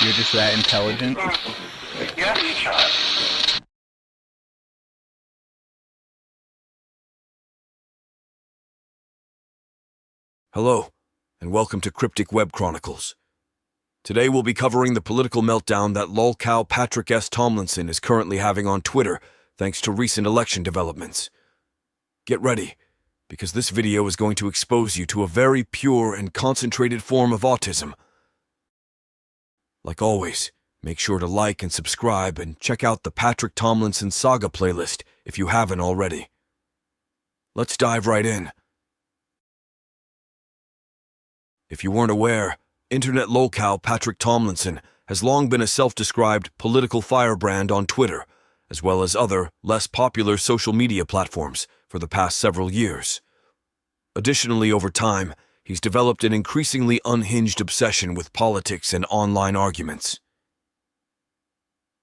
You're just that intelligent? Yes, child. Hello, and welcome to Cryptic Web Chronicles. Today we'll be covering the political meltdown that lolcow Patrick S. Tomlinson is currently having on Twitter thanks to recent election developments. Get ready, because this video is going to expose you to a very pure and concentrated form of autism. Like always, make sure to like and subscribe and check out the Patrick Tomlinson Saga playlist if you haven't already. Let's dive right in. If you weren't aware, internet lolcow Patrick Tomlinson has long been a self-described political firebrand on Twitter, as well as other, less popular social media platforms for the past several years. Additionally, over time, he's developed an increasingly unhinged obsession with politics and online arguments.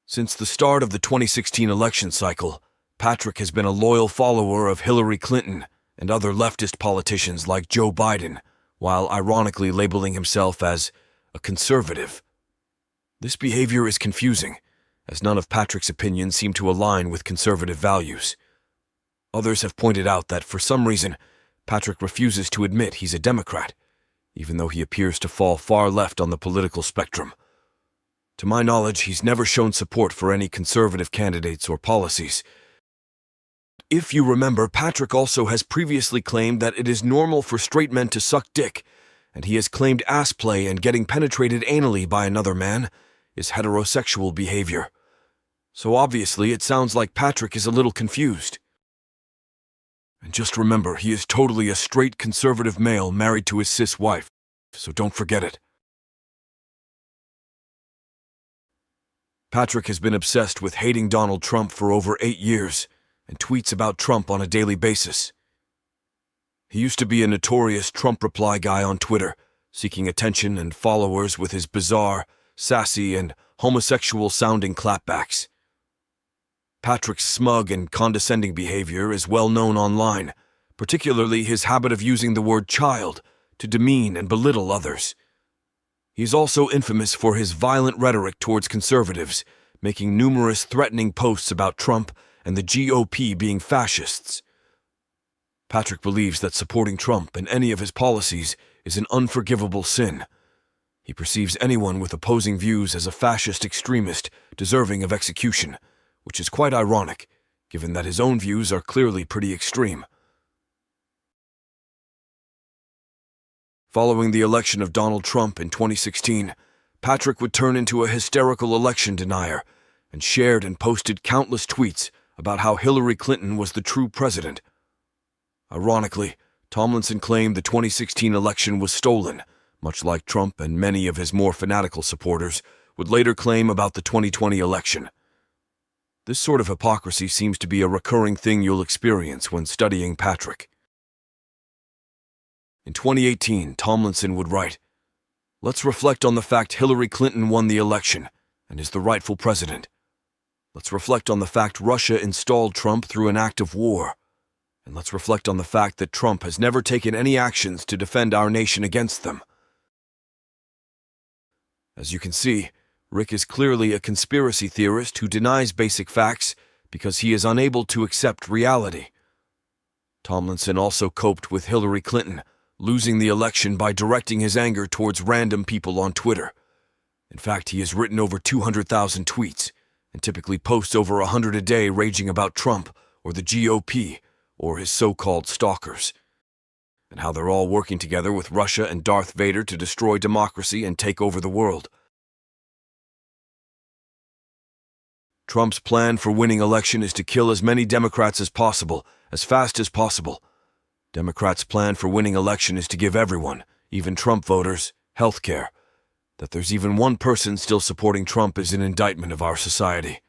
Since the start of the 2016 election cycle, Patrick has been a loyal follower of Hillary Clinton and other leftist politicians like Joe Biden, while ironically labeling himself as a conservative. This behavior is confusing, as none of Patrick's opinions seem to align with conservative values. Others have pointed out that for some reason, Patrick refuses to admit he's a Democrat, even though he appears to fall far left on the political spectrum. To my knowledge, he's never shown support for any conservative candidates or policies. If you remember, Patrick also has previously claimed that it is normal for straight men to suck dick, and he has claimed ass play and getting penetrated anally by another man is heterosexual behavior. So obviously, it sounds like Patrick is a little confused. And just remember, he is totally a straight conservative male married to his cis wife, so don't forget it. Patrick has been obsessed with hating Donald Trump for over 8 years, and tweets about Trump on a daily basis. He used to be a notorious Trump reply guy on Twitter, seeking attention and followers with his bizarre, sassy, and homosexual-sounding clapbacks. Patrick's smug and condescending behavior is well known online, particularly his habit of using the word child to demean and belittle others. He is also infamous for his violent rhetoric towards conservatives, making numerous threatening posts about Trump and the GOP being fascists. Patrick believes that supporting Trump and any of his policies is an unforgivable sin. He perceives anyone with opposing views as a fascist extremist deserving of execution, which is quite ironic, given that his own views are clearly pretty extreme. Following the election of Donald Trump in 2016, Patrick would turn into a hysterical election denier and shared and posted countless tweets about how Hillary Clinton was the true president. Ironically, Tomlinson claimed the 2016 election was stolen, much like Trump and many of his more fanatical supporters would later claim about the 2020 election. This sort of hypocrisy seems to be a recurring thing you'll experience when studying Patrick. In 2018, Tomlinson would write, "Let's reflect on the fact Hillary Clinton won the election and is the rightful president. Let's reflect on the fact Russia installed Trump through an act of war. And let's reflect on the fact that Trump has never taken any actions to defend our nation against them." As you can see, Rick is clearly a conspiracy theorist who denies basic facts because he is unable to accept reality. Tomlinson also coped with Hillary Clinton losing the election by directing his anger towards random people on Twitter. In fact, he has written over 200,000 tweets, and typically posts over 100 a day raging about Trump or the GOP or his so-called stalkers, and how they're all working together with Russia and Darth Vader to destroy democracy and take over the world. Trump's plan for winning election is to kill as many Democrats as possible, as fast as possible. Democrats' plan for winning election is to give everyone, even Trump voters, health care. That there's even one person still supporting Trump is an indictment of our society.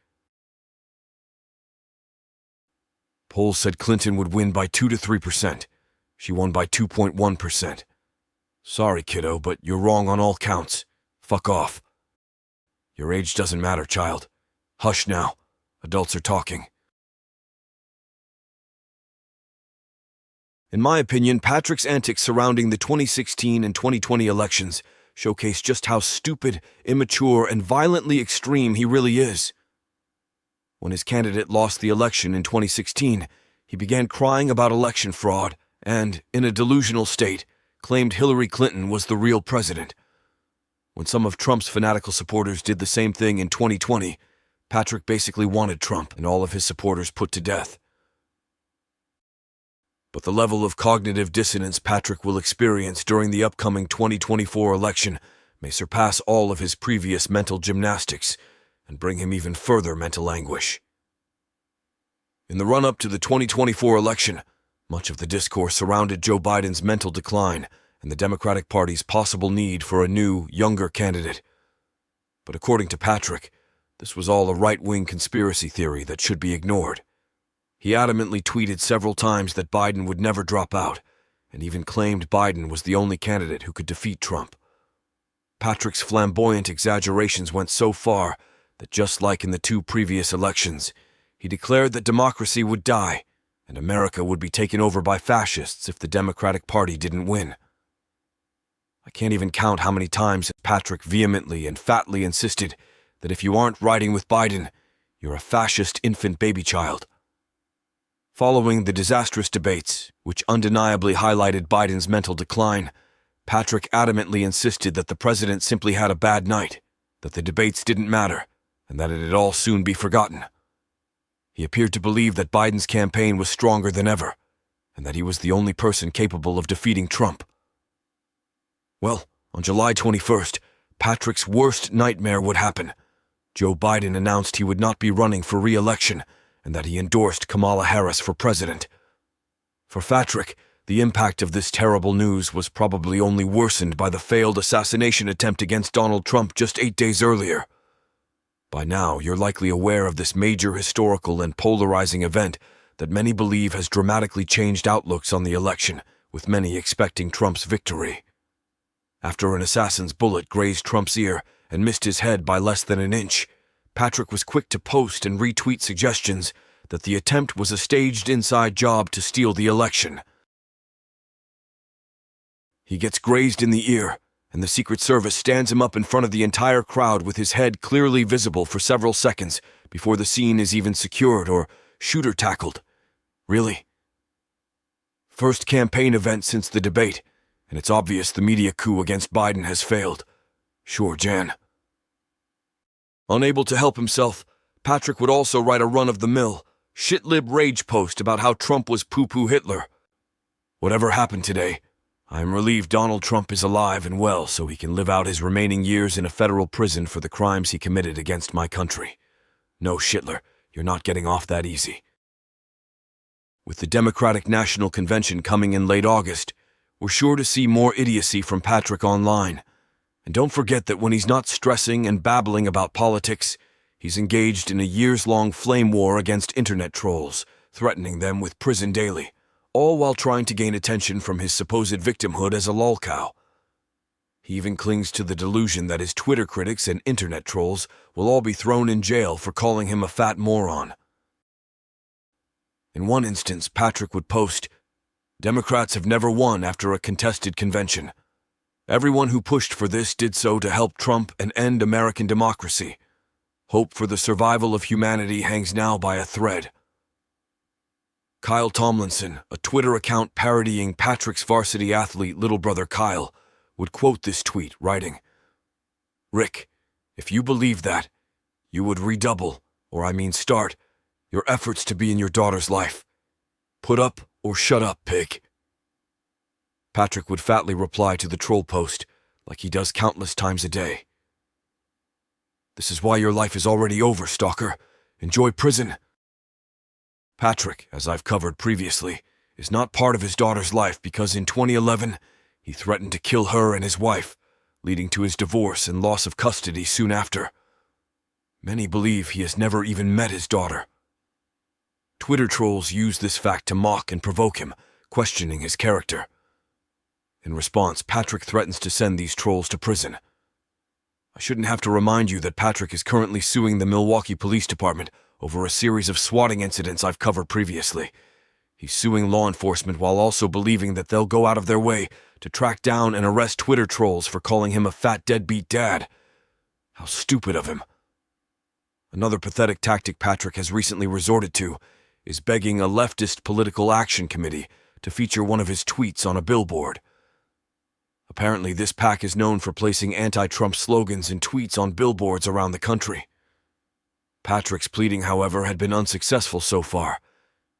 Polls said Clinton would win by 2 to 3%. She won by 2.1%. Sorry, kiddo, but you're wrong on all counts. Fuck off. Your age doesn't matter, child. Hush now. Adults are talking. In my opinion, Patrick's antics surrounding the 2016 and 2020 elections showcase just how stupid, immature, and violently extreme he really is. When his candidate lost the election in 2016, he began crying about election fraud and, in a delusional state, claimed Hillary Clinton was the real president. When some of Trump's fanatical supporters did the same thing in 2020, Patrick basically wanted Trump and all of his supporters put to death. But the level of cognitive dissonance Patrick will experience during the upcoming 2024 election may surpass all of his previous mental gymnastics and bring him even further mental anguish. In the run-up to the 2024 election, much of the discourse surrounded Joe Biden's mental decline and the Democratic Party's possible need for a new, younger candidate. But according to Patrick, this was all a right-wing conspiracy theory that should be ignored. He adamantly tweeted several times that Biden would never drop out, and even claimed Biden was the only candidate who could defeat Trump. Patrick's flamboyant exaggerations went so far that just like in the two previous elections, he declared that democracy would die and America would be taken over by fascists if the Democratic Party didn't win. I can't even count how many times Patrick vehemently and fatly insisted that if you aren't riding with Biden, you're a fascist infant baby child. Following the disastrous debates, which undeniably highlighted Biden's mental decline, Patrick adamantly insisted that the president simply had a bad night, that the debates didn't matter, and that it'd all soon be forgotten. He appeared to believe that Biden's campaign was stronger than ever, and that he was the only person capable of defeating Trump. Well, on July 21st, Patrick's worst nightmare would happen. Joe Biden announced he would not be running for re-election, and that he endorsed Kamala Harris for president. For Patrick, the impact of this terrible news was probably only worsened by the failed assassination attempt against Donald Trump just 8 days earlier. By now, you're likely aware of this major historical and polarizing event that many believe has dramatically changed outlooks on the election, with many expecting Trump's victory. After an assassin's bullet grazed Trump's ear and missed his head by less than an inch, Patrick was quick to post and retweet suggestions that the attempt was a staged inside job to steal the election. He gets grazed in the ear, and the Secret Service stands him up in front of the entire crowd with his head clearly visible for several seconds before the scene is even secured or shooter tackled. Really? First campaign event since the debate, and it's obvious the media coup against Biden has failed. Sure, Jan. Unable to help himself, Patrick would also write a run-of-the-mill, shit-lib rage post about how Trump was poo-poo Hitler. Whatever happened today, I am relieved Donald Trump is alive and well so he can live out his remaining years in a federal prison for the crimes he committed against my country. No, Shitler, you're not getting off that easy. With the Democratic National Convention coming in late August, we're sure to see more idiocy from Patrick online. And don't forget that when he's not stressing and babbling about politics, he's engaged in a years-long flame war against internet trolls, threatening them with prison daily, all while trying to gain attention from his supposed victimhood as a lolcow. He even clings to the delusion that his Twitter critics and internet trolls will all be thrown in jail for calling him a fat moron. In one instance, Patrick would post, "Democrats have never won after a contested convention. Everyone who pushed for this did so to help Trump and end American democracy. Hope for the survival of humanity hangs now by a thread." Kyle Tomlinson, a Twitter account parodying Patrick's varsity athlete little brother Kyle, would quote this tweet, writing, "Rick, if you believe that, you would redouble, start, your efforts to be in your daughter's life. Put up or shut up, pig." Patrick would fatly reply to the troll post, like he does countless times a day. "This is why your life is already over, stalker. Enjoy prison." Patrick, as I've covered previously, is not part of his daughter's life because in 2011, he threatened to kill her and his wife, leading to his divorce and loss of custody soon after. Many believe he has never even met his daughter. Twitter trolls use this fact to mock and provoke him, questioning his character. In response, Patrick threatens to send these trolls to prison. I shouldn't have to remind you that Patrick is currently suing the Milwaukee Police Department over a series of swatting incidents I've covered previously. He's suing law enforcement while also believing that they'll go out of their way to track down and arrest Twitter trolls for calling him a fat deadbeat dad. How stupid of him. Another pathetic tactic Patrick has recently resorted to is begging a leftist political action committee to feature one of his tweets on a billboard. Apparently, this pack is known for placing anti-Trump slogans and tweets on billboards around the country. Patrick's pleading, however, had been unsuccessful so far,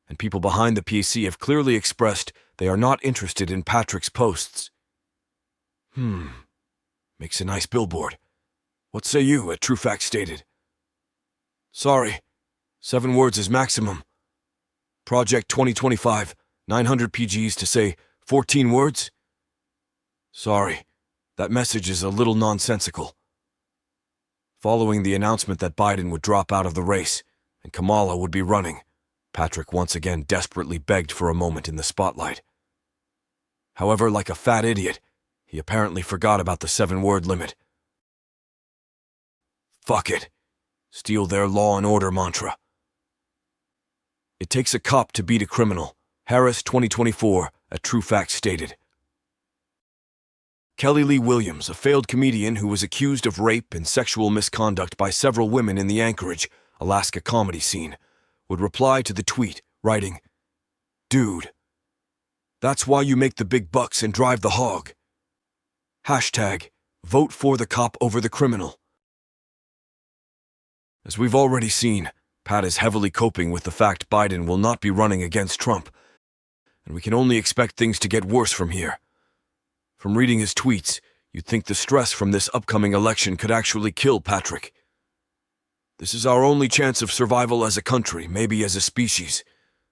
and people behind the PC have clearly expressed they are not interested in Patrick's posts. Makes a nice billboard. What say you, at True Facts Stated? Sorry, 7 words is maximum. Project 2025, 900 PGs to say 14 words? Sorry, that message is a little nonsensical. Following the announcement that Biden would drop out of the race and Kamala would be running, Patrick once again desperately begged for a moment in the spotlight. However, like a fat idiot, he apparently forgot about the 7-word limit. Fuck it. Steal their law and order mantra. It takes a cop to beat a criminal. Harris 2024 at True Facts Stated. Kelly Lee Williams, a failed comedian who was accused of rape and sexual misconduct by several women in the Anchorage, Alaska comedy scene, would reply to the tweet, writing, "Dude, that's why you make the big bucks and drive the hog. Hashtag, vote for the cop over the criminal." As we've already seen, Pat is heavily coping with the fact Biden will not be running against Trump, and we can only expect things to get worse from here. From reading his tweets, you'd think the stress from this upcoming election could actually kill Patrick. This is our only chance of survival as a country, maybe as a species.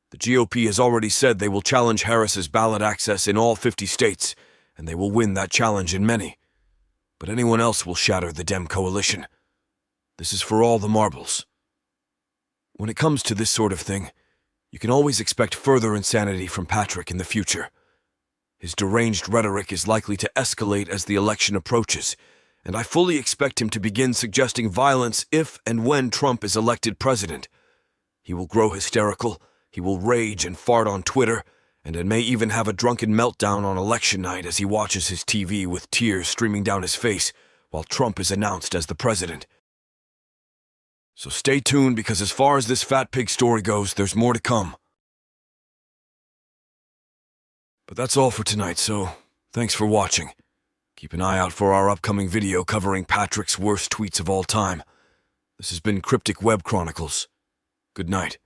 The GOP has already said they will challenge Harris's ballot access in all 50 states, and they will win that challenge in many. But anyone else will shatter the Dem coalition. This is for all the marbles. When it comes to this sort of thing, you can always expect further insanity from Patrick in the future. His deranged rhetoric is likely to escalate as the election approaches, and I fully expect him to begin suggesting violence if and when Trump is elected president. He will grow hysterical, he will rage and fart on Twitter, and it may even have a drunken meltdown on election night as he watches his TV with tears streaming down his face while Trump is announced as the president. So stay tuned, because as far as this fat pig story goes, there's more to come. But that's all for tonight, so thanks for watching. Keep an eye out for our upcoming video covering Patrick's worst tweets of all time. This has been Cryptic Web Chronicles. Good night.